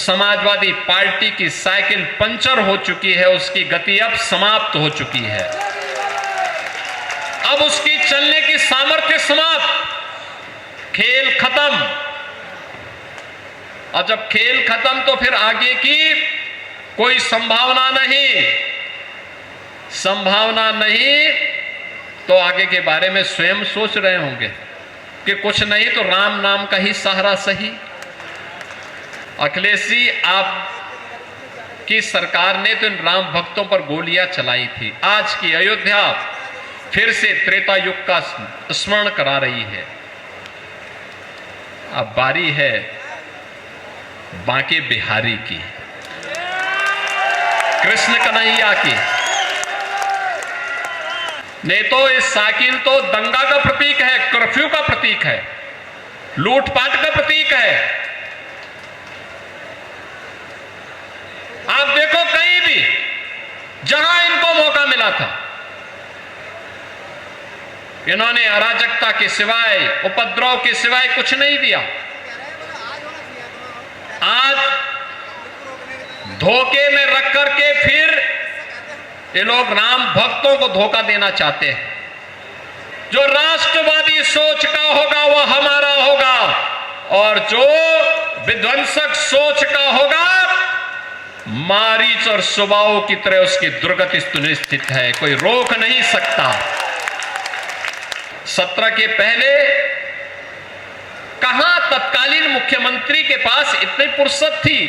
Samajwadi party की cycle puncture हो चुकी है, उसकी गति अब समाप्त हो चुकी है। अब उसकी चलने की सामर्थ्य समाप्त, खेल खत्म। और जब खेल खत्म तो फिर आगे की कोई संभावना नहीं। संभावना नहीं तो आगे के बारे में स्वयं सोच रहे होंगे कि कुछ नहीं तो राम नाम का ही सहारा सही। अखिलेश जी, आप की सरकार ने तो इन राम भक्तों पर गोलियां चलाई थी। आज की अयोध्या फिर से त्रेता युग का स्मरण करा रही है। अब बारी है बांके बिहारी की, कृष्ण कन्हैया की। नहीं तो इस साइकिल तो दंगा का प्रतीक है, कर्फ्यू का प्रतीक है, लूटपाट का प्रतीक है। आप देखो कहीं भी जहां इनको मौका मिला था, इन्होंने अराजकता के सिवाय, उपद्रव के सिवाय कुछ नहीं दिया। आज धोखे में रख करके फिर ये लोग राम भक्तों को धोखा देना चाहते हैं। जो राष्ट्रवादी सोच का होगा वह हमारा होगा, और जो विध्वंसक सोच का होगा मारीच और सुबाओ की तरह उसकी दुर्गति सुनिश्चित है, कोई रोक नहीं सकता। 17 के पहले कहां तत्कालीन मुख्यमंत्री के पास इतनी फुर्सत थी?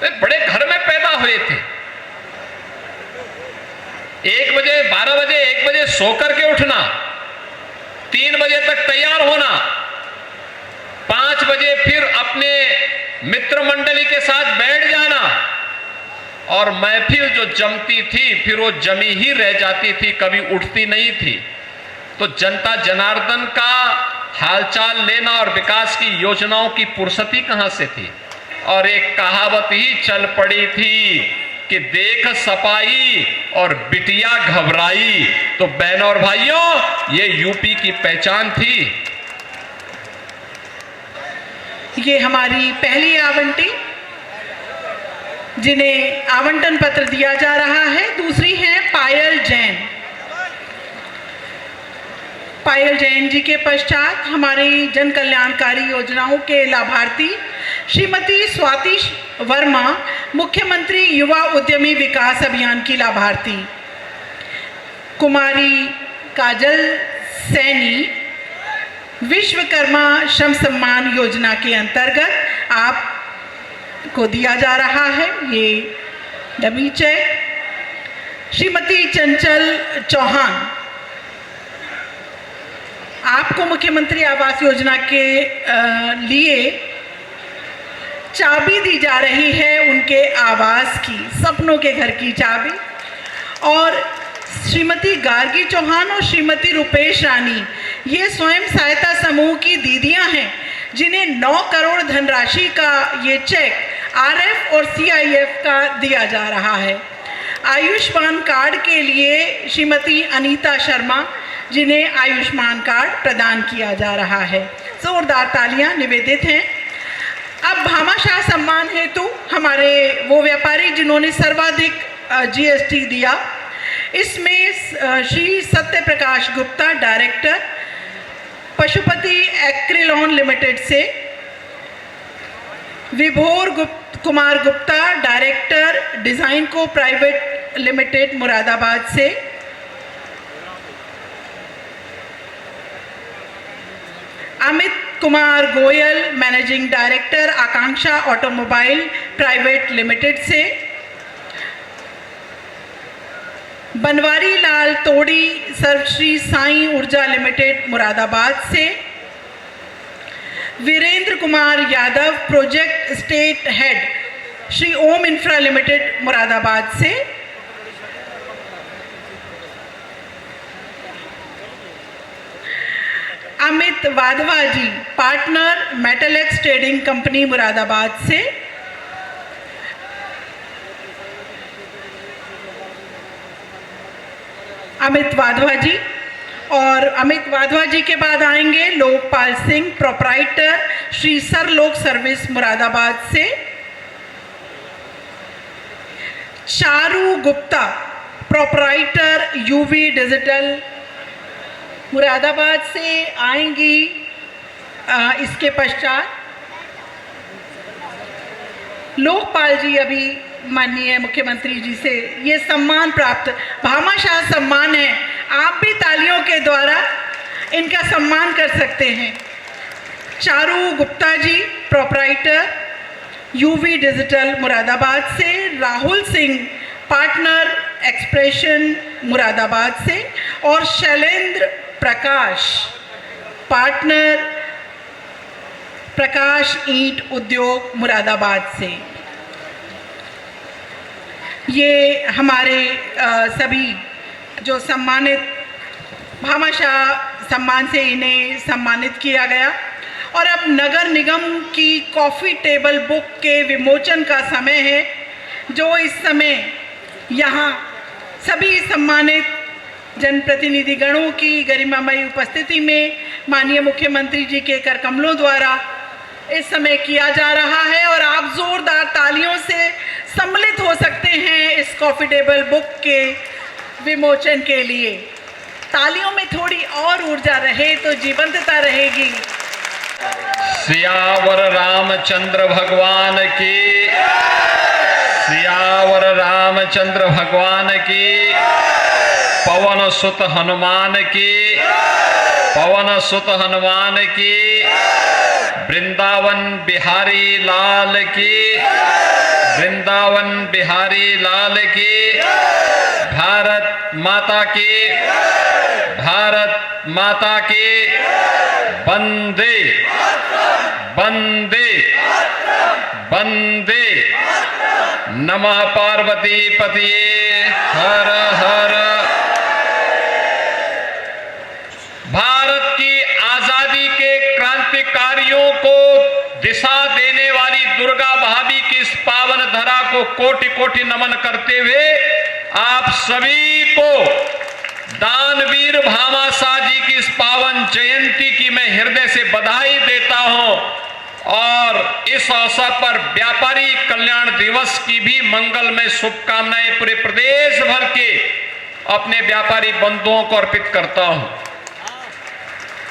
वे बड़े घर में पैदा हुए थे। 1 बजे, 12 बजे, 1 बजे सो करके उठना, 3 बजे तक तैयार होना, 5 बजे फिर अपने मित्र मंडली के साथ बैठ जाना, और महफिल जो जमती थी फिर वो जमी ही रह जाती थी, कभी उठती नहीं थी। तो जनता जनार्दन का हालचाल लेना और विकास की योजनाओं की फुर्सती कहां से थी? और एक कहावत ही चल पड़ी थी कि देख सपाई और बिटिया घबराई। तो बहनों और भाइयों, ये यूपी की पहचान थी। ये हमारी पहली आवंटी जिन्हें आवंटन पत्र दिया जा रहा है। दूसरी है पायल जैन। पायल जैन जी के पश्चात हमारी जन कल्याणकारी योजनाओं के लाभार्थी श्रीमती स्वाति वर्मा, मुख्यमंत्री युवा उद्यमी विकास अभियान की लाभार्थी। कुमारी काजल सैनी, विश्वकर्मा श्रम सम्मान योजना के अंतर्गत आपको दिया जा रहा है ये डमी चेक। श्रीमती चंचल चौहान, आपको मुख्यमंत्री आवास योजना के लिए चाबी दी जा रही है, उनके आवास की, सपनों के घर की चाबी। और श्रीमती गार्गी चौहान और श्रीमती रुपेश रानी, ये स्वयं सहायता समूह की दीदियां हैं जिन्हें 9 करोड़ धनराशि का ये चेक आरएफ और सीआईएफ का दिया जा रहा है। आयुष्मान कार्ड के लिए श्रीमती अनीता शर्मा, जिन्हें आयुष्मान कार्ड प्रदान किया जा रहा है। जोरदार तालियां निवेदित हैं। अब भामाशाह सम्मान हेतु हमारे वो व्यापारी जिन्होंने सर्वाधिक जीएसटी दिया, इसमें श्री सत्य प्रकाश गुप्ता, डायरेक्टर पशुपति एक्रिलॉन लिमिटेड से, विभोर कुमार गुप्ता, डायरेक्टर डिज़ाइन को प्राइवेट लिमिटेड मुरादाबाद से, अमित कुमार गोयल, मैनेजिंग डायरेक्टर आकांक्षा ऑटोमोबाइल प्राइवेट लिमिटेड से, बनवारी लाल तोड़ी, सर्वश्री साई ऊर्जा लिमिटेड मुरादाबाद से, Virendra Kumar Yadav, project state head Shri Om infra limited Moradabad से, Amit Wadhwa ji, partner Metlex trading company Moradabad से, अमित वाधवा जी और अमित वाधवा जी के बाद आएंगे लोकपाल सिंह, प्रोप्राइटर श्री सर लोक सर्विस मुरादाबाद से। Charu Gupta, proprietor UV digital Moradabad से आएंगी। इसके पश्चात लोकपाल जी अभी माननीय मुख्यमंत्री जी से ये सम्मान प्राप्त, भामाशाह सम्मान है, आप भी तालियों के द्वारा इनका सम्मान कर सकते हैं। Charu Gupta ji, proprietor UV digital Moradabad से। राहुल सिंह, पार्टनर एक्सप्रेशन मुरादाबाद से। और शैलेंद्र प्रकाश, पार्टनर प्रकाश ईंट उद्योग मुरादाबाद से। ये हमारे सभी जो सम्मानित भामाशाह सम्मान से इन्हें सम्मानित किया गया। और अब नगर निगम की कॉफ़ी टेबल बुक के विमोचन का समय है, जो इस समय यहाँ सभी सम्मानित जनप्रतिनिधि गणों की गरिमामयी उपस्थिति में माननीय मुख्यमंत्री जी के कर कमलों द्वारा इस समय किया जा रहा है। और आप जोरदार तालियों से सम्मिलित हो सकते हैं इस कॉफ़ी टेबल बुक के विमोचन के लिए। तालियों में थोड़ी और ऊर्जा रहे तो जीवंतता रहेगी। सियावर रामचंद्र भगवान की, सियावर रामचंद्र भगवान की, पवन सुत हनुमान की, पवन सुत हनुमान की, वृंदावन बिहारी लाल की, वृंदावन बिहारी लाल की, भारत माता की, भारत माता की, वंदे वंदे वंदे। नमः पार्वती पतिये हर हर। भारत की आजादी के क्रांतिकारियों को दिशा देने वाली दुर्गा भाभी की इस पावन धरा को कोटि कोटि नमन करते हुए आप सभी को दानवीर भामाशाह जी की इस पावन जयंती की मैं हृदय से बधाई देता हूं। और इस अवसर पर व्यापारी कल्याण दिवस की भी मंगलमय शुभकामनाएं पूरे प्रदेश भर के अपने व्यापारी बंधुओं को अर्पित करता हूं।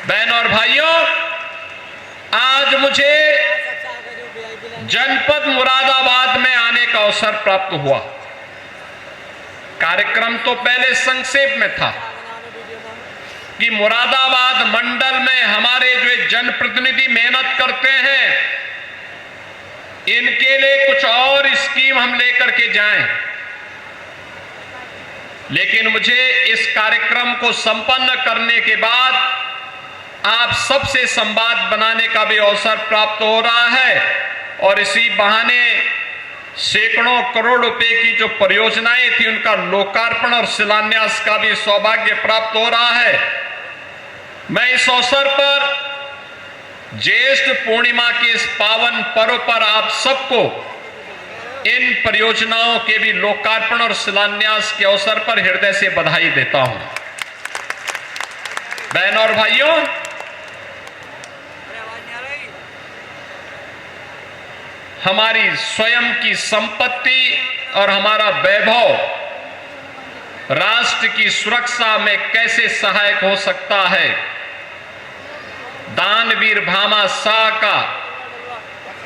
बहनों और भाइयों, आज मुझे जनपद मुरादाबाद में आने का अवसर प्राप्त हुआ। कार्यक्रम तो पहले संक्षेप में था कि मुरादाबाद मंडल में हमारे जो जनप्रतिनिधि मेहनत करते हैं, इनके लिए कुछ और स्कीम हम लेकर के जाएं। लेकिन मुझे इस कार्यक्रम को संपन्न करने के बाद आप सबसे संवाद बनाने का भी अवसर प्राप्त हो रहा है। और इसी बहाने सैकड़ों करोड़ रुपए की जो परियोजनाएं थी उनका लोकार्पण और शिलान्यास का भी सौभाग्य प्राप्त हो रहा है। मैं इस अवसर पर ज्येष्ठ पूर्णिमा के इस पावन पर्व पर आप सबको इन परियोजनाओं के भी लोकार्पण और शिलान्यास के अवसर पर हृदय से बधाई देता हूं। बहनों और भाइयों, हमारी स्वयं की संपत्ति और हमारा वैभव राष्ट्र की सुरक्षा में कैसे सहायक हो सकता है, दानवीर भामाशाह का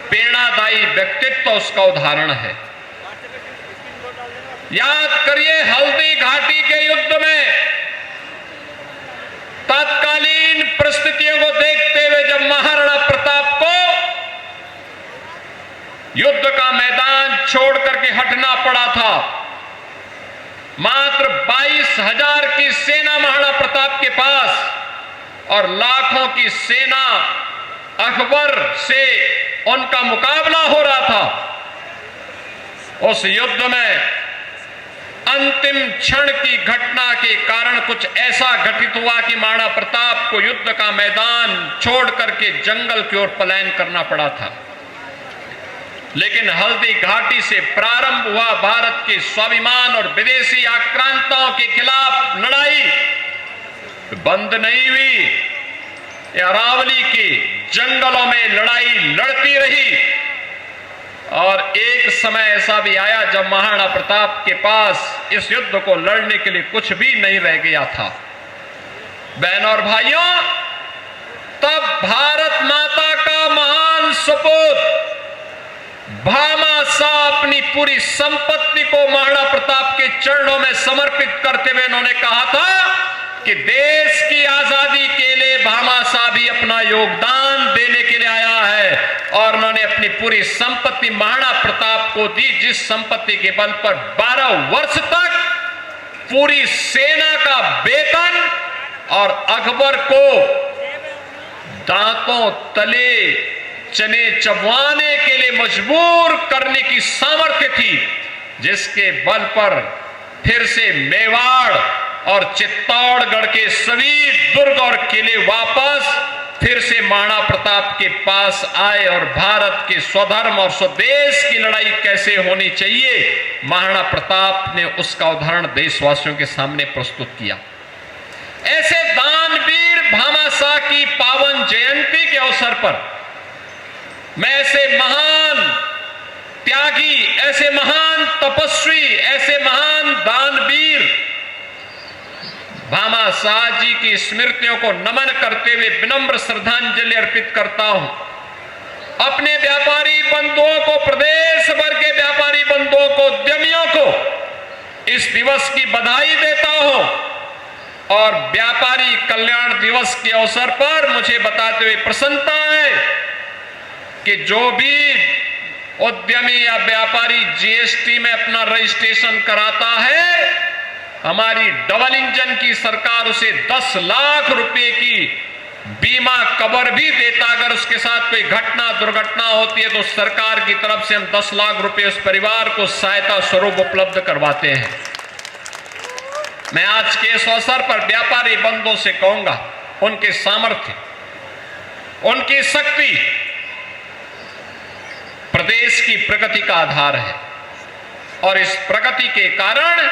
प्रेरणादायी व्यक्तित्व उसका उदाहरण है। याद करिए, हल्दी घाटी के युद्ध में तत्कालीन परिस्थितियों को देखते हुए जब महाराणा प्रताप को युद्ध का मैदान छोड़ करके हटना पड़ा था, मात्र 22,000 की सेना महाराणा प्रताप के पास और लाखों की सेना अकबर से उनका मुकाबला हो रहा था। उस युद्ध में अंतिम क्षण की घटना के कारण कुछ ऐसा घटित हुआ कि महाराणा प्रताप को युद्ध का मैदान छोड़ करके जंगल की ओर पलायन करना पड़ा था। लेकिन हल्दी घाटी से प्रारंभ हुआ भारत के स्वाभिमान और विदेशी आक्रांताओं के खिलाफ लड़ाई बंद नहीं हुई। ये अरावली के जंगलों में लड़ाई लड़ती रही और एक समय ऐसा भी आया जब महाराणा प्रताप के पास इस युद्ध को लड़ने के लिए कुछ भी नहीं रह गया था। बहनों और भाइयों, तब भारत माता का महान सपूत भामा शाह अपनी पूरी संपत्ति को महाराणा प्रताप के चरणों में समर्पित करते हुए उन्होंने कहा था कि देश की आजादी के लिए भामा शाह भी अपना योगदान देने के लिए आया है और उन्होंने अपनी पूरी संपत्ति महाराणा प्रताप को दी, जिस संपत्ति के बल पर 12 वर्ष तक पूरी सेना का वेतन और अकबर को दांतों तले चने चबवाने के लिए मजबूर करने की सामर्थ्य थी, जिसके बल पर फिर से मेवाड़ और चित्तौड़गढ़ के सभी दुर्ग और किले वापस फिर से महाराणा प्रताप के पास आए और भारत के स्वधर्म और स्वदेश की लड़ाई कैसे होनी चाहिए, महाराणा प्रताप ने उसका उदाहरण देशवासियों के सामने प्रस्तुत किया। ऐसे दानवीर भामा शाह की पावन जयंती के अवसर पर मैं ऐसे महान त्यागी, ऐसे महान तपस्वी, ऐसे महान दानवीर भामा शाह जी की स्मृतियों को नमन करते हुए विनम्र श्रद्धांजलि अर्पित करता हूं। अपने व्यापारी बंधुओं को, प्रदेश भर के व्यापारी बंधुओं को, उद्यमियों को इस दिवस की बधाई देता हूं और व्यापारी कल्याण दिवस के अवसर पर मुझे बताते हुए प्रसन्नता है कि जो भी उद्यमी या व्यापारी जीएसटी में अपना रजिस्ट्रेशन कराता है, हमारी डबल इंजन की सरकार उसे 10 लाख रुपए की बीमा कवर भी देता। अगर उसके साथ कोई घटना दुर्घटना होती है तो सरकार की तरफ से हम 10 लाख रुपए उस परिवार को सहायता स्वरूप उपलब्ध करवाते हैं। मैं आज के इस अवसर पर व्यापारी बंधुओं से कहूंगा, उनके सामर्थ्य, उनकी शक्ति प्रदेश की प्रगति का आधार है और इस प्रगति के कारण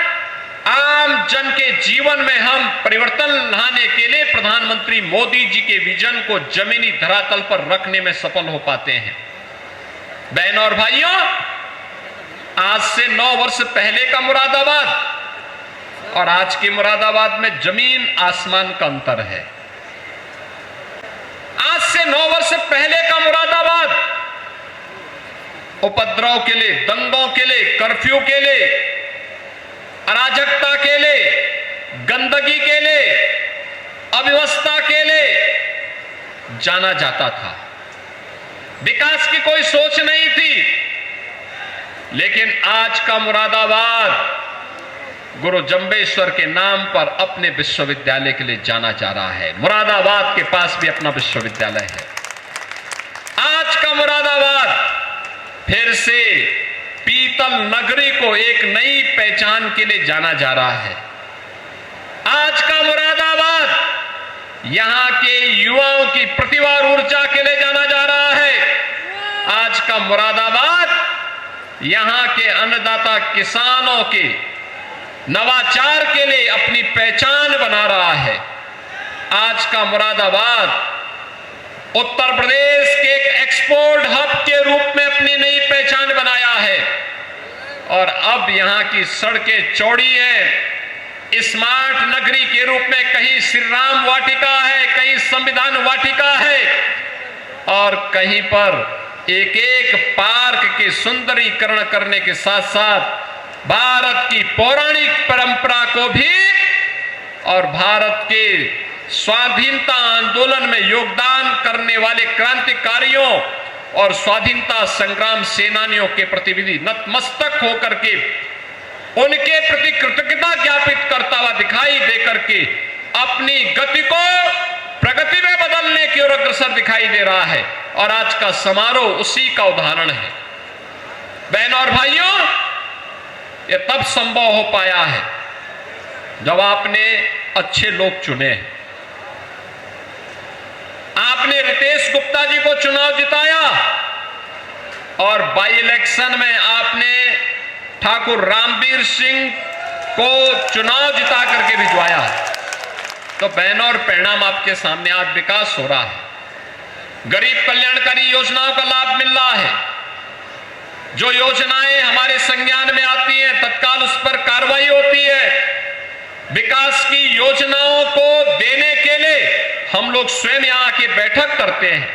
आम जन के जीवन में हम परिवर्तन लाने के लिए प्रधानमंत्री मोदी जी के विजन को जमीनी धरातल पर रखने में सफल हो पाते हैं। बहनों और भाइयों, आज से 9 वर्ष पहले का मुरादाबाद और आज के मुरादाबाद में जमीन आसमान का अंतर है। आज से 9 वर्ष पहले का मुरादाबाद उपद्रव के लिए, दंगों के लिए, कर्फ्यू के लिए, अराजकता के लिए, गंदगी के लिए, अव्यवस्था के लिए जाना जाता था। विकास की कोई सोच नहीं थी। लेकिन आज का मुरादाबाद गुरु जंबेश्वर के नाम पर अपने विश्वविद्यालय के लिए जाना जा रहा है। मुरादाबाद के पास भी अपना विश्वविद्यालय है। आज का मुरादाबाद फिर से पीतल नगरी को एक नई पहचान के लिए जाना जा रहा है। आज का मुरादाबाद यहां के युवाओं की प्रतिभा और ऊर्जा के लिए जाना जा रहा है। आज का मुरादाबाद यहां के अन्नदाता किसानों के नवाचार के लिए अपनी पहचान बना रहा है। आज का मुरादाबाद उत्तर प्रदेश के एक एक्सपोर्ट हब के रूप में अपनी नई पहचान बनाया है और अब यहां की सड़कें चौड़ी हैं। स्मार्ट नगरी के रूप में कहीं श्री राम वाटिका है, कहीं संविधान वाटिका है और कहीं पर एक एक पार्क के सुंदरीकरण करने के साथ साथ भारत की पौराणिक परंपरा को भी और भारत के स्वाधीनता आंदोलन में योगदान करने वाले क्रांतिकारियों और स्वाधीनता संग्राम सेनानियों के प्रतिनिधि नतमस्तक होकर के उनके प्रति कृतज्ञता ज्ञापित करता हुआ दिखाई देकर के अपनी गति को प्रगति में बदलने की ओर अग्रसर दिखाई दे रहा है और आज का समारोह उसी का उदाहरण है। बहनों और भाइयों, यह तब संभव हो पाया है जब आपने अच्छे लोग चुने। आपने रितेश गुप्ता जी को चुनाव जिताया और बाई इलेक्शन में आपने ठाकुर रामवीर सिंह को चुनाव जिता करके भिजवाया। तो बहनों और परिणाम आपके सामने, आज विकास हो रहा है, गरीब कल्याणकारी योजनाओं का लाभ मिल रहा है। जो योजनाएं हमारे संज्ञान में आती हैं तत्काल उस पर कार्रवाई होती है। विकास की योजनाओं को देने के लिए हम लोग स्वयं यहां आके बैठक करते हैं।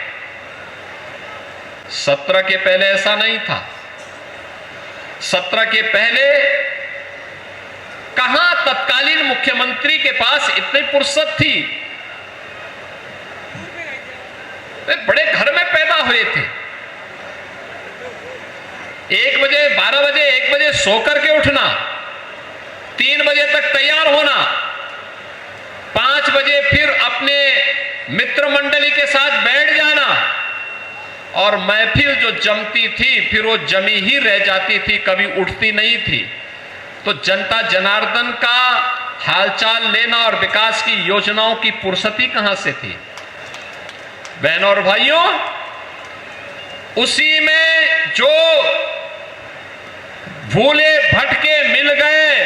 सत्र के पहले ऐसा नहीं था। सत्र के पहले कहां तत्कालीन मुख्यमंत्री के पास इतनी फुर्सत थी। वे बड़े घर में पैदा हुए थे। 1 बजे, 12 बजे, 1 बजे सो करके उठना, 3 बजे तक तैयार होना, 5 बजे फिर अपने मित्र मंडली के साथ बैठ जाना, और महफिल जो जमती थी फिर वो जमी ही रह जाती थी, कभी उठती नहीं थी। तो जनता जनार्दन का हालचाल लेना और विकास की योजनाओं की फुर्सती कहां से थी। बहनों और भाइयों, उसी में जो भूले भटके मिल गए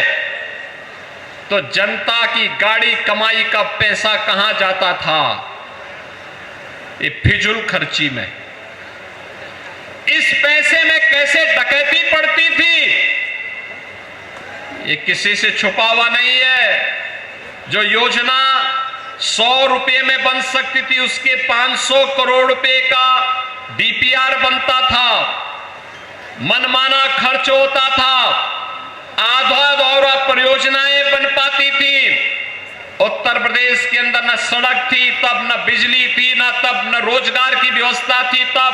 तो जनता की गाड़ी कमाई का पैसा कहां जाता था, ये फिजूल खर्ची में। इस पैसे में कैसे डकैती पड़ती थी ये किसी से छुपा हुआ नहीं है। जो योजना 100 रुपए में बन सकती थी उसके 500 करोड़ रुपए का डीपीआर बनता था, मनमाना खर्च होता था, आधा दौरा परियोजनाएं बन पाती थी। उत्तर प्रदेश के अंदर न सड़क थी तब, न बिजली थी, न तब न रोजगार की व्यवस्था थी तब।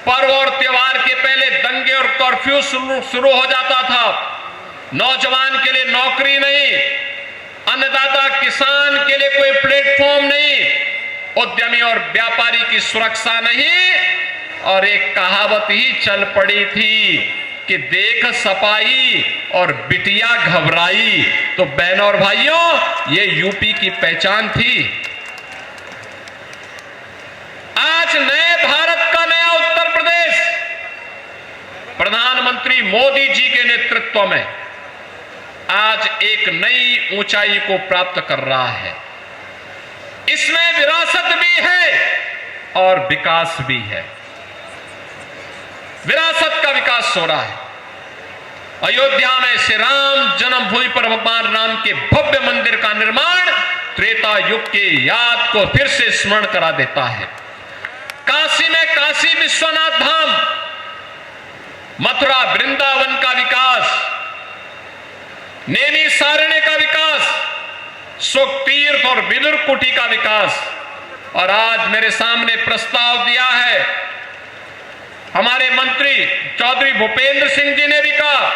पर्व और त्योहार के पहले दंगे और कर्फ्यू शुरू हो जाता था। नौजवान के लिए नौकरी नहीं, अन्नदाता किसान के लिए कोई प्लेटफॉर्म नहीं, उद्यमी और व्यापारी की सुरक्षा नहीं, और एक कहावत ही चल पड़ी थी कि देख सपाई और बिटिया घबराई। तो बहनों और भाइयों, ये यूपी की पहचान थी। आज नए भारत का नया उत्तर प्रदेश प्रधानमंत्री मोदी जी के नेतृत्व में आज एक नई ऊंचाई को प्राप्त कर रहा है। इसमें विरासत भी है और विकास भी है। विरासत का विकास हो रहा है। अयोध्या में श्री राम जन्मभूमि पर भगवान राम के भव्य मंदिर का निर्माण त्रेता युग की याद को फिर से स्मरण करा देता है। काशी में काशी विश्वनाथ धाम, मथुरा वृंदावन का विकास, नैनी सारण्य का विकास, सुख तीर्थ और विदुर कुटी का विकास, और आज मेरे सामने प्रस्ताव दिया है हमारे मंत्री चौधरी भूपेंद्र सिंह जी ने भी कहा,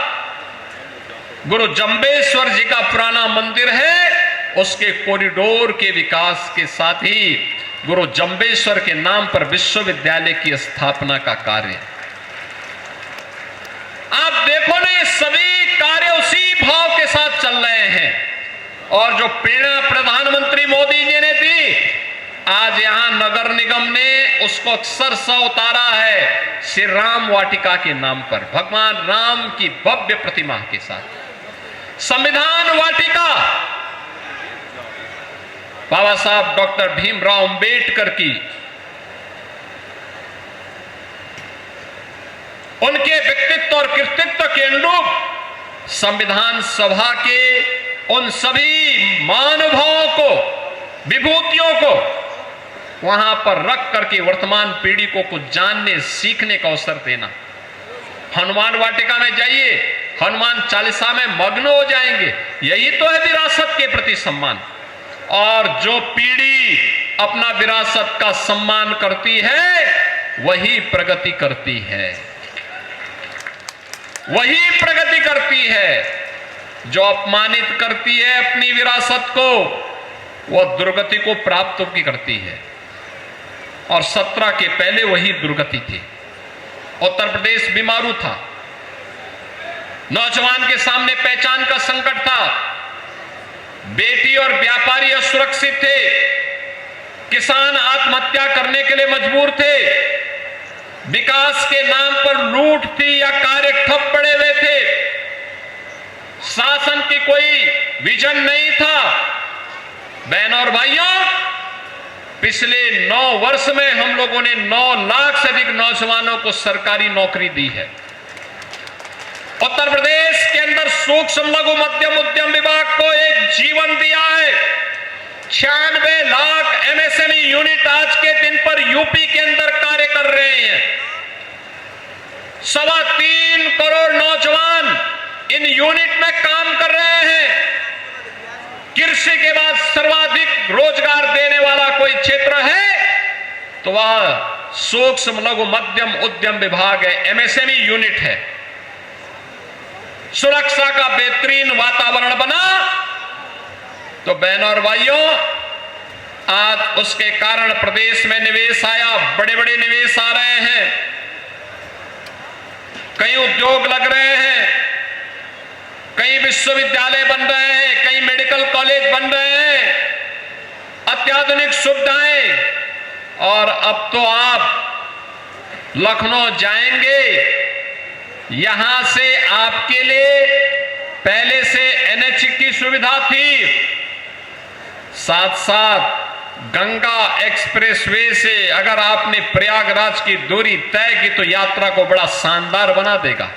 गुरु जंबेश्वर जी का पुराना मंदिर है, उसके कॉरिडोर के विकास के साथ ही गुरु जंबेश्वर के नाम पर विश्वविद्यालय की स्थापना का कार्य। आप देखो ना, ये सभी कार्य उसी भाव के साथ चल रहे हैं। और जो प्रेरणा प्रधानमंत्री मोदी जी ने दी, आज यहां नगर निगम ने उसको अक्षरशः उतारा है श्री राम वाटिका के नाम पर, भगवान राम की भव्य प्रतिमा के साथ। संविधान वाटिका बाबा साहब डॉक्टर भीमराव अंबेडकर की, उनके व्यक्तित्व और कृतित्व के अनुरूप संविधान सभा के उन सभी महानुभावों को, विभूतियों को वहां पर रख करके वर्तमान पीढ़ी को कुछ जानने सीखने का अवसर देना। हनुमान वाटिका में जाइए, हनुमान चालीसा में मग्न हो जाएंगे। यही तो है विरासत के प्रति सम्मान। और जो पीढ़ी अपना विरासत का सम्मान करती है वही प्रगति करती है, वही प्रगति करती है। जो अपमानित करती है अपनी विरासत को, वह दुर्गति को प्राप्त की करती है। और 17 के पहले वही दुर्गति थी। उत्तर प्रदेश बीमारू था, नौजवान के सामने पहचान का संकट था, बेटी और व्यापारी असुरक्षित थे, किसान आत्महत्या करने के लिए मजबूर थे, विकास के नाम पर लूट थी या कार्य ठप पड़े हुए थे, शासन की कोई विजन नहीं था, बहनों और भाइयों, पिछले 9 वर्ष में हम लोगों ने 9 लाख से अधिक नौजवानों को सरकारी नौकरी दी है। उत्तर प्रदेश के अंदर सूक्ष्म लघु मध्यम उद्यम विभाग को एक जीवन दिया है। 96 लाख एमएसएमई यूनिट आज के दिन पर यूपी के अंदर कार्य कर रहे हैं। 3.25 करोड़ नौजवान इन यूनिट में काम कर रहे हैं। कृषि के बाद सर्वाधिक रोजगार देने वाला कोई क्षेत्र है तो वह सूक्ष्म लघु मध्यम उद्यम विभाग है, एमएसएमई यूनिट है। सुरक्षा का बेहतरीन वातावरण बना तो बहनों और भाइयों, आज उसके कारण प्रदेश में निवेश आया, बड़े बड़े निवेश आ रहे हैं, कई उद्योग लग रहे हैं, कई विश्वविद्यालय बन रहे हैं, कई मेडिकल कॉलेज बन रहे हैं, अत्याधुनिक सुविधाएं। और अब तो आप लखनऊ जाएंगे, यहां से आपके लिए पहले से एनएच की सुविधा थी, साथ साथ गंगा एक्सप्रेसवे से अगर आपने प्रयागराज की दूरी तय की तो यात्रा को बड़ा शानदार बना देगा।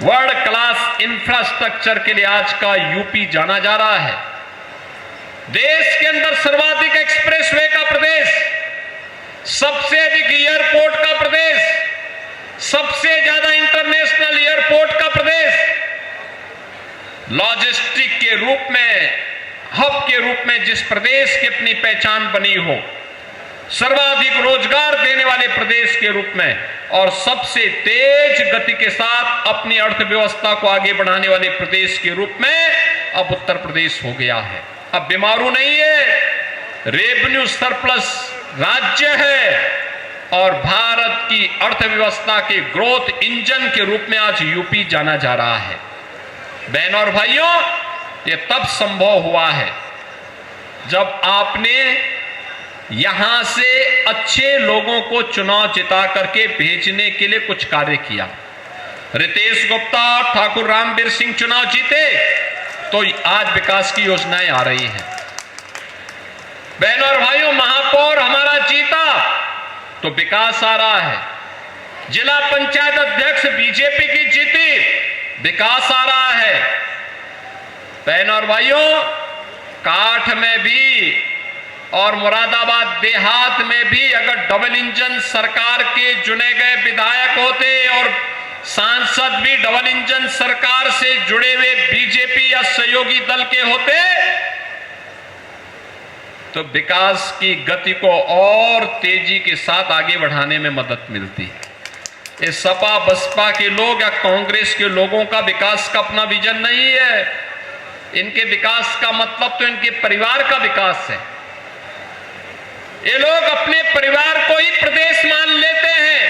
वर्ल्ड क्लास इंफ्रास्ट्रक्चर के लिए आज का यूपी जाना जा रहा है। देश के अंदर सर्वाधिक एक्सप्रेसवे का प्रदेश, सबसे अधिक एयरपोर्ट का प्रदेश, सबसे ज्यादा इंटरनेशनल एयरपोर्ट का प्रदेश, लॉजिस्टिक के रूप में, हब के रूप में जिस प्रदेश की अपनी पहचान बनी हो, सर्वाधिक रोजगार देने वाले प्रदेश के रूप में और सबसे तेज गति के साथ अपनी अर्थव्यवस्था को आगे बढ़ाने वाले प्रदेश के रूप में अब उत्तर प्रदेश हो गया है। अब बीमारू नहीं है, रेवेन्यू सरप्लस राज्य है और भारत की अर्थव्यवस्था के ग्रोथ इंजन के रूप में आज यूपी जाना जा रहा है। बहनों और भाइयों, ये तब संभव हुआ है जब आपने यहां से अच्छे लोगों को चुनाव जिता करके भेजने के लिए कुछ कार्य किया। रितेश गुप्ता और ठाकुर रामवीर सिंह चुनाव जीते तो आज विकास की योजनाएं आ रही हैं। बहनों और भाइयों, महापौर हमारा जीता तो विकास आ रहा है। जिला पंचायत अध्यक्ष बीजेपी की जीती, विकास आ रहा है। बहनों और भाइयों, काठ में भी और मुरादाबाद देहात में भी अगर डबल इंजन सरकार के चुने गए विधायक होते और सांसद भी डबल इंजन सरकार से जुड़े हुए बीजेपी या सहयोगी दल के होते तो विकास की गति को और तेजी के साथ आगे बढ़ाने में मदद मिलती है। ये सपा बसपा के लोग या कांग्रेस के लोगों का विकास का अपना विजन नहीं है। इनके विकास का मतलब तो इनके परिवार का विकास है। ये लोग अपने परिवार को ही प्रदेश मान लेते हैं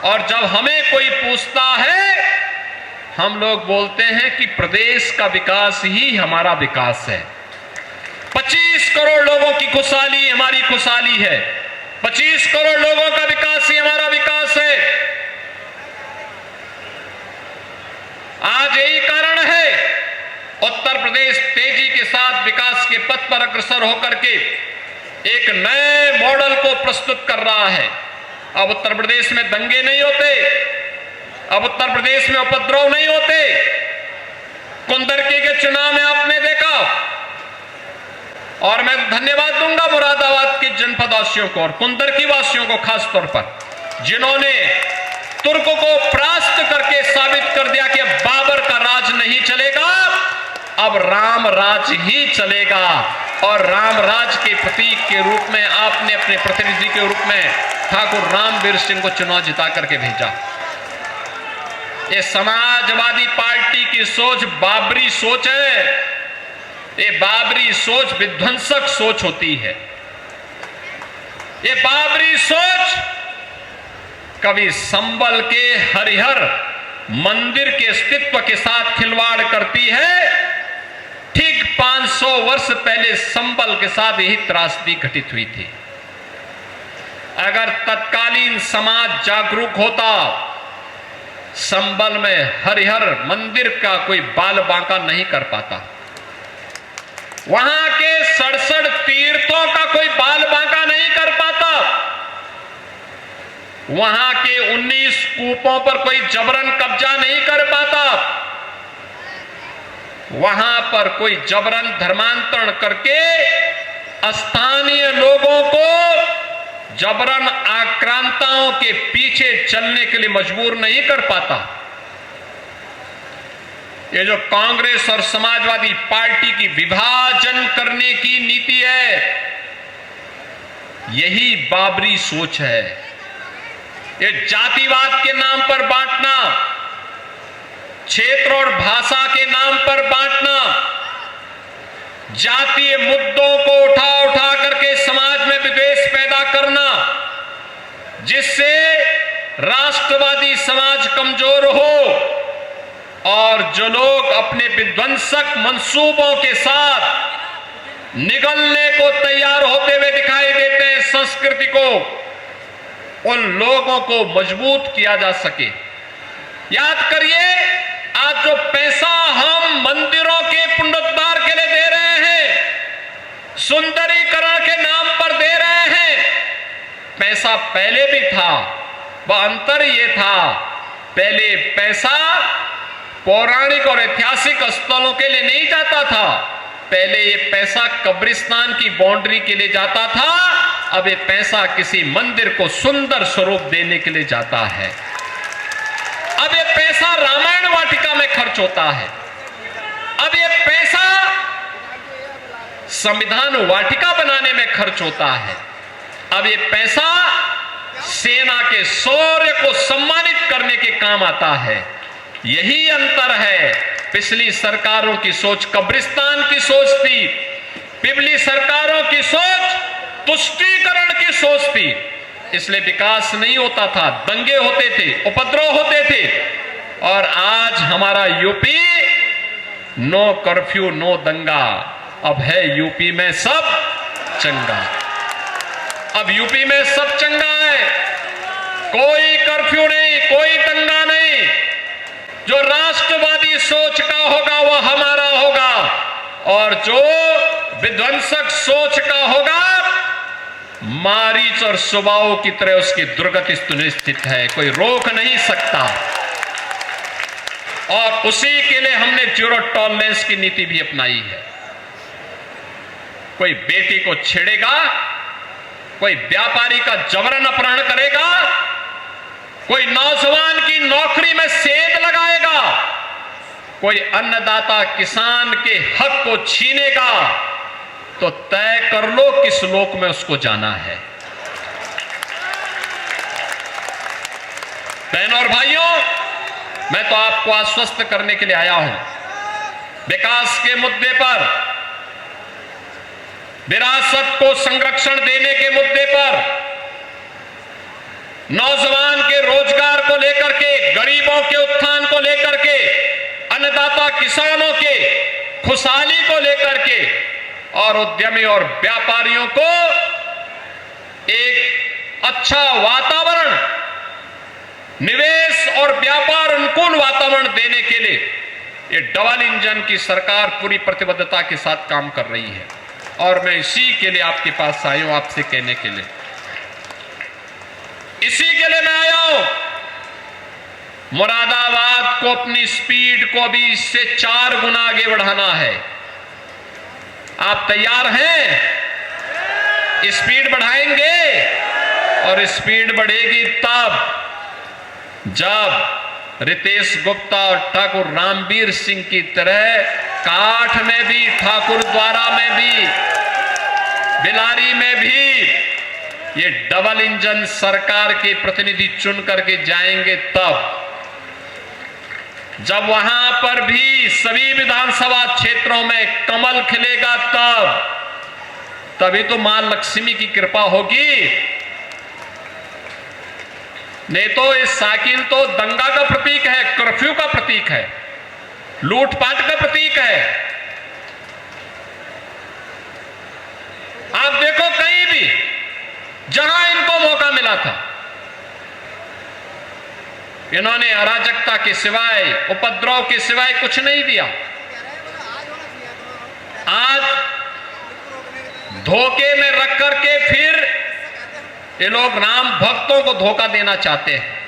और जब हमें कोई पूछता है हम लोग बोलते हैं कि प्रदेश का विकास ही हमारा विकास है। 25 करोड़ लोगों की खुशहाली हमारी खुशहाली है। 25 करोड़ लोगों का विकास ही हमारा विकास है। आज यही कारण है उत्तर प्रदेश तेजी के साथ विकास के पथ पर अग्रसर होकर के एक नए मॉडल को प्रस्तुत कर रहा है। अब उत्तर प्रदेश में दंगे नहीं होते, अब उत्तर प्रदेश में उपद्रव नहीं होते। कुंदरकी के चुनाव में आपने देखा और मैं धन्यवाद दूंगा मुरादाबाद के जनपद वासियों को और कुंदरकी वासियों को खास तौर पर, जिन्होंने तुर्क को परास्त करके साबित कर दिया कि अब बाबर का राज नहीं चलेगा, अब राम राज ही चलेगा। और राम राज के प्रतीक के रूप में आपने अपने प्रतिनिधि के रूप में ठाकुर रामवीर सिंह को चुनाव जिता करके भेजा। ये समाजवादी पार्टी की सोच बाबरी सोच है। ये बाबरी सोच विध्वंसक सोच होती है। ये बाबरी सोच कभी संबल के हरिहर मंदिर के अस्तित्व के साथ खिलवाड़ करती है। ठीक 500 वर्ष पहले संबल के साथ यही त्रासदी घटित हुई थी। अगर तत्कालीन समाज जागरूक होता, संबल में हरिहर मंदिर का कोई बाल बांका नहीं कर पाता। वहां के 67 तीर्थों का कोई बाल बांका नहीं कर पाता। वहां के 19 कूपों पर कोई जबरन कब्जा नहीं कर पाता। वहां पर कोई जबरन धर्मांतरण करके स्थानीय लोगों को जबरन आक्रांताओं के पीछे चलने के लिए मजबूर नहीं कर पाता। ये जो कांग्रेस और समाजवादी पार्टी की विभाजन करने की नीति है, यही बाबरी सोच है। ये जातिवाद के नाम पर बांटना, क्षेत्र और भाषा के नाम पर बांटना, जातीय मुद्दों को उठा उठा करके समाज में विद्वेष पैदा करना, जिससे राष्ट्रवादी समाज कमजोर हो और जो लोग अपने विध्वंसक मंसूबों के साथ निगलने को तैयार होते हुए दिखाई देते हैं संस्कृति को, उन लोगों को मजबूत किया जा सके। याद करिए, आज जो पैसा हम मंदिरों के पुनरुद्धार के लिए दे रहे हैं, सुंदरीकरण के नाम पर दे रहे हैं, पैसा पहले भी था। वह अंतर यह था, पहले पैसा पौराणिक और ऐतिहासिक स्थलों के लिए नहीं जाता था। पहले ये पैसा कब्रिस्तान की बाउंड्री के लिए जाता था, अब ये पैसा किसी मंदिर को सुंदर स्वरूप देने के लिए जाता है। अब ये पैसा रामायण वाटिका में खर्च होता है। अब ये पैसा संविधान वाटिका बनाने में खर्च होता है। अब ये पैसा सेना के शौर्य को सम्मानित करने के काम आता है। यही अंतर है। पिछली सरकारों की सोच कब्रिस्तान की सोच थी, पिछली सरकारों की सोच तुष्टीकरण की सोच थी, इसलिए विकास नहीं होता था, दंगे होते थे, उपद्रव होते थे। और आज हमारा यूपी नो कर्फ्यू नो दंगा, अब है यूपी में सब चंगा। अब यूपी में सब चंगा है, कोई कर्फ्यू नहीं, कोई दंगा नहीं। जो राष्ट्रवादी सोच का होगा वो हमारा होगा, और जो विध्वंसक सोच का होगा, मारीच और सुबाओ की तरह उसकी दुर्गति सुनिश्चित है, कोई रोक नहीं सकता। और उसी के लिए हमने जीरो टॉलरेंस की नीति भी अपनाई है। कोई बेटी को छेड़ेगा, कोई व्यापारी का जबरन अपहरण करेगा, कोई नौजवान की नौकरी में सेंध लगाएगा, कोई अन्नदाता किसान के हक को छीनेगा, तो तय कर लो किस लोक में उसको जाना है। बहनों और भाइयों, मैं तो आपको आश्वस्त करने के लिए आया हूं। विकास के मुद्दे पर, विरासत को संरक्षण देने के मुद्दे पर, नौजवान के रोजगार को लेकर के, गरीबों के उत्थान को लेकर के, अन्नदाता किसानों के खुशहाली को लेकर के, और उद्यमी और व्यापारियों को एक अच्छा वातावरण, निवेश और व्यापार अनुकूल वातावरण देने के लिए ये डबल इंजन की सरकार पूरी प्रतिबद्धता के साथ काम कर रही है। और मैं इसी के लिए आपके पास आया हूं, आपसे कहने के लिए, इसी के लिए मैं आया हूं। मुरादाबाद को अपनी स्पीड को भी इससे 4 गुना आगे बढ़ाना है। आप तैयार हैं? स्पीड बढ़ाएंगे, और स्पीड बढ़ेगी तब जब रितेश गुप्ता और ठाकुर रामवीर सिंह की तरह काठ में भी, ठाकुर द्वारा में भी, बिलारी में भी ये डबल इंजन सरकार के प्रतिनिधि चुन करके जाएंगे। तब जब वहां पर भी सभी विधानसभा क्षेत्रों में कमल खिलेगा, तभी तो मां लक्ष्मी की कृपा होगी। नहीं तो ये साइकिल तो दंगा का प्रतीक है, कर्फ्यू का प्रतीक है, लूटपाट का प्रतीक है। आप देखो कहीं भी जहां इनको मौका मिला था, इन्होंने अराजकता के सिवाय, उपद्रव के सिवाय कुछ नहीं दिया। आज धोखे में रख करके फिर ये लोग राम भक्तों को धोखा देना चाहते हैं।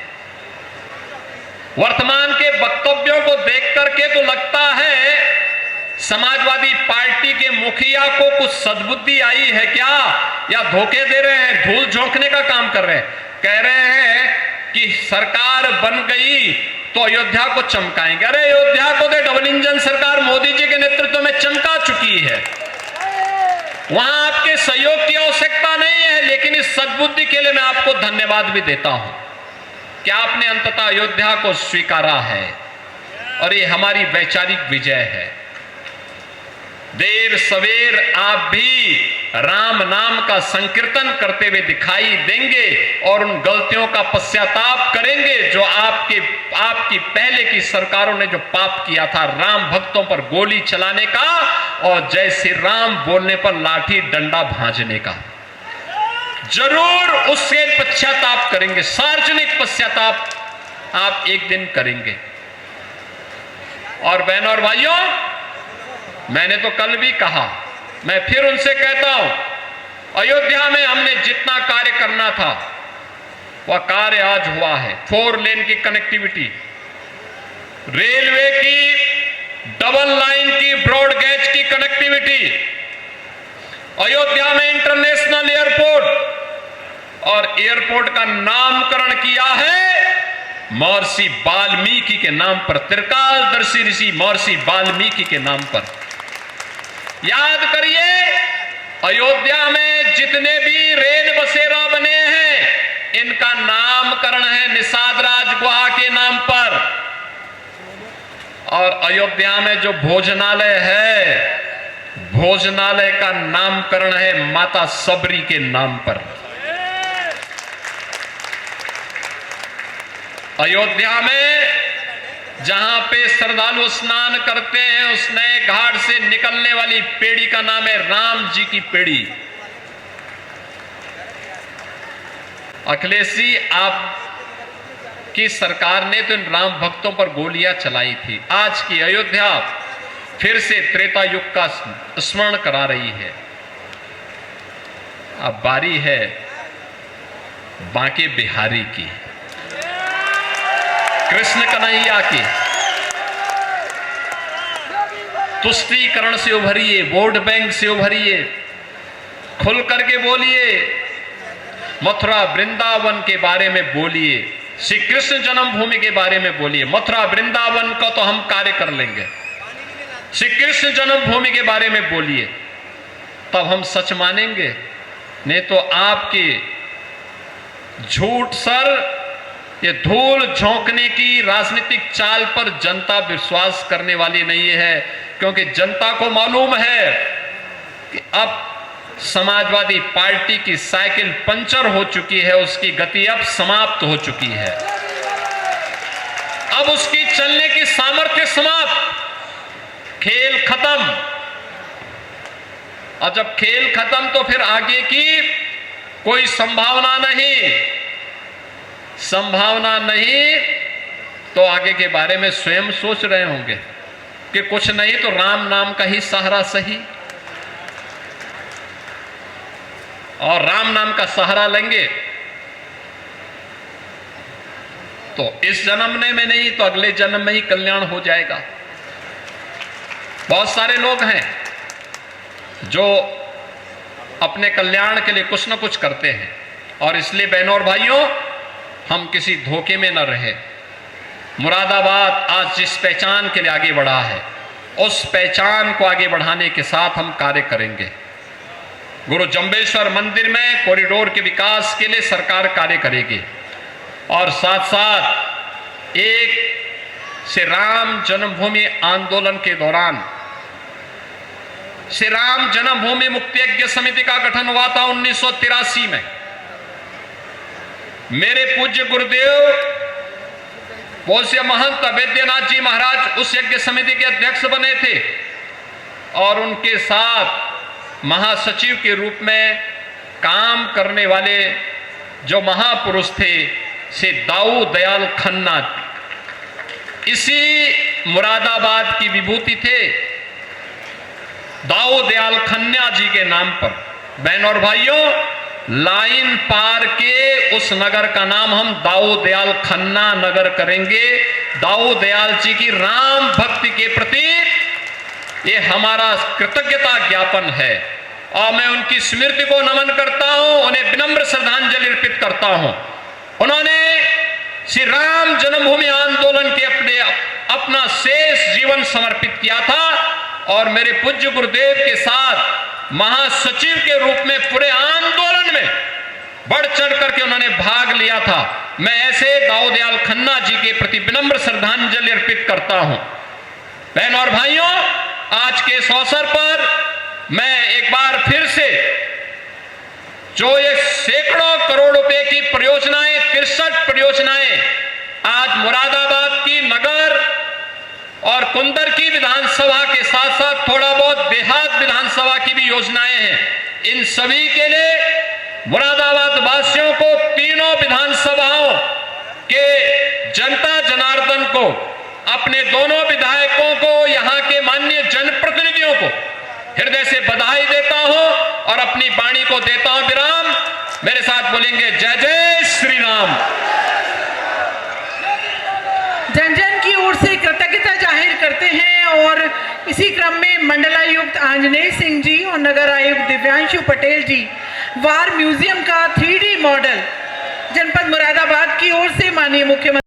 वर्तमान के वक्तव्यों को देख करके तो लगता है समाजवादी पार्टी के मुखिया को कुछ सद्बुद्धि आई है क्या, या धोखे दे रहे हैं, धूल झोंकने का काम कर रहे हैं। कह रहे हैं कि सरकार बन गई तो अयोध्या को चमकाएंगे। अरे अयोध्या को तो डबल इंजन सरकार मोदी जी के नेतृत्व में चमका चुकी है, वहां आपके सहयोग की आवश्यकता नहीं है। लेकिन इस सद्बुद्धि के लिए मैं आपको धन्यवाद भी देता हूं कि आपने अंततः अयोध्या को स्वीकारा है और ये हमारी वैचारिक विजय है। देर सवेर आप भी राम नाम का संकीर्तन करते हुए दिखाई देंगे और उन गलतियों का पश्चाताप करेंगे जो आपकी पहले की सरकारों ने जो पाप किया था, राम भक्तों पर गोली चलाने का और जय श्री राम बोलने पर लाठी डंडा भांजने का। जरूर उससे पश्चाताप करेंगे, सार्वजनिक पश्चाताप आप एक दिन करेंगे। और बहनों और भाइयों, मैंने तो कल भी कहा, मैं फिर उनसे कहता हूं, अयोध्या में हमने जितना कार्य करना था वह कार्य आज हुआ है। 4 लेन की कनेक्टिविटी, रेलवे की डबल लाइन की ब्रॉड गेज की कनेक्टिविटी, अयोध्या में इंटरनेशनल एयरपोर्ट और एयरपोर्ट का नामकरण किया है महर्षि वाल्मीकि के नाम पर, त्रिकालदर्शी ऋषि महर्षि वाल्मीकि के नाम पर। याद करिए, अयोध्या में जितने भी रेल बसेरा बने हैं इनका नामकरण है निषाद राज गुहा के नाम पर। और अयोध्या में जो भोजनालय है, भोजनालय का नामकरण है माता सबरी के नाम पर। अयोध्या में जहां पे श्रद्धालु स्नान करते हैं उस नए घाट से निकलने वाली पेड़ी का नाम है राम जी की पेड़ी। अखिलेश जी, आपकी सरकार ने तो इन राम भक्तों पर गोलियां चलाई थी। आज की अयोध्या फिर से त्रेता युग का स्मरण करा रही है। अब बारी है बांके बिहारी की, कृष्ण कन्हैया की। तुष्टीकरण से उभरिए, वोट बैंक से उभरिए, खुल करके बोलिए, मथुरा वृंदावन के बारे में बोलिए, श्री कृष्ण जन्मभूमि के बारे में बोलिए। मथुरा वृंदावन का तो हम कार्य कर लेंगे, श्री कृष्ण जन्मभूमि के बारे में बोलिए, तब हम सच मानेंगे। नहीं तो आपके झूठ सर, ये धूल झोंकने की राजनीतिक चाल पर जनता विश्वास करने वाली नहीं है, क्योंकि जनता को मालूम है कि अब समाजवादी पार्टी की साइकिल पंचर हो चुकी है, उसकी गति अब समाप्त हो चुकी है, अब उसकी चलने की सामर्थ्य समाप्त, खेल खत्म। और जब खेल खत्म तो फिर आगे की कोई संभावना नहीं। संभावना नहीं तो आगे के बारे में स्वयं सोच रहे होंगे कि कुछ नहीं तो राम नाम का ही सहारा सही, और राम नाम का सहारा लेंगे तो इस जन्म में नहीं तो अगले जन्म में ही कल्याण हो जाएगा। बहुत सारे लोग हैं जो अपने कल्याण के लिए कुछ न कुछ करते हैं, और इसलिए बहनों और भाइयों, हम किसी धोखे में न रहे। मुरादाबाद आज जिस पहचान के लिए आगे बढ़ा है, उस पहचान को आगे बढ़ाने के साथ हम कार्य करेंगे। गुरु जंबेश्वर मंदिर में कॉरिडोर के विकास के लिए सरकार कार्य करेगी, और साथ साथ एक श्री राम जन्मभूमि आंदोलन के दौरान श्री राम जन्मभूमि मुक्ति यज्ञ समिति का गठन हुआ था 1983 में। मेरे पूज्य गुरुदेव पूज्य महंत वैद्यनाथ जी महाराज उस यज्ञ समिति के अध्यक्ष बने थे, और उनके साथ महासचिव के रूप में काम करने वाले जो महापुरुष थे श्री दाऊ दयाल खन्ना, इसी मुरादाबाद की विभूति थे दाऊ दयाल खन्ना जी के नाम पर। बहन और भाइयों, लाइन पार के उस नगर का नाम हम दाऊ दयाल खन्ना नगर करेंगे। दाऊ दयाल जी की राम भक्ति के प्रति ये हमारा कृतज्ञता ज्ञापन है और मैं उनकी स्मृति को नमन करता हूं, उन्हें विनम्र श्रद्धांजलि अर्पित करता हूं। उन्होंने श्री राम जन्मभूमि आंदोलन के अपना शेष जीवन समर्पित किया था और मेरे पूज्य गुरुदेव के साथ महासचिव के रूप में पूरे आंदोलन में बढ़ चढ़ करके उन्होंने भाग लिया था। मैं ऐसे दाऊ दयाल खन्ना जी के प्रति विनम्र श्रद्धांजलि अर्पित करता हूं। बहन और भाइयों, आज के इस अवसर पर मैं एक बार फिर से जो ये सैकड़ों करोड़ रुपए की परियोजनाएं, 63 परियोजनाएं आज मुरादाबाद की नगर और कुंदर की विधानसभा के साथ साथ थोड़ा बहुत देहात विधानसभा की भी योजनाएं हैं, इन सभी के लिए मुरादाबाद वासियों को तीनों विधानसभाओं के जनता जनार्दन को, अपने दोनों विधायकों को, यहां के माननीय जनप्रतिनिधियों को हृदय से बधाई देता हूं और अपनी वाणी को देता हूं विराम। मेरे साथ बोलेंगे जय जय श्री राम। जन जन की ओर से कृतज्ञता जाहिर करते हैं और इसी क्रम में मंडलायुक्त आंजनेय सिंह जी और नगर आयुक्त दिव्यांशु पटेल जी वार म्यूजियम का 3D मॉडल जनपद मुरादाबाद की ओर से माननीय मुख्यमंत्री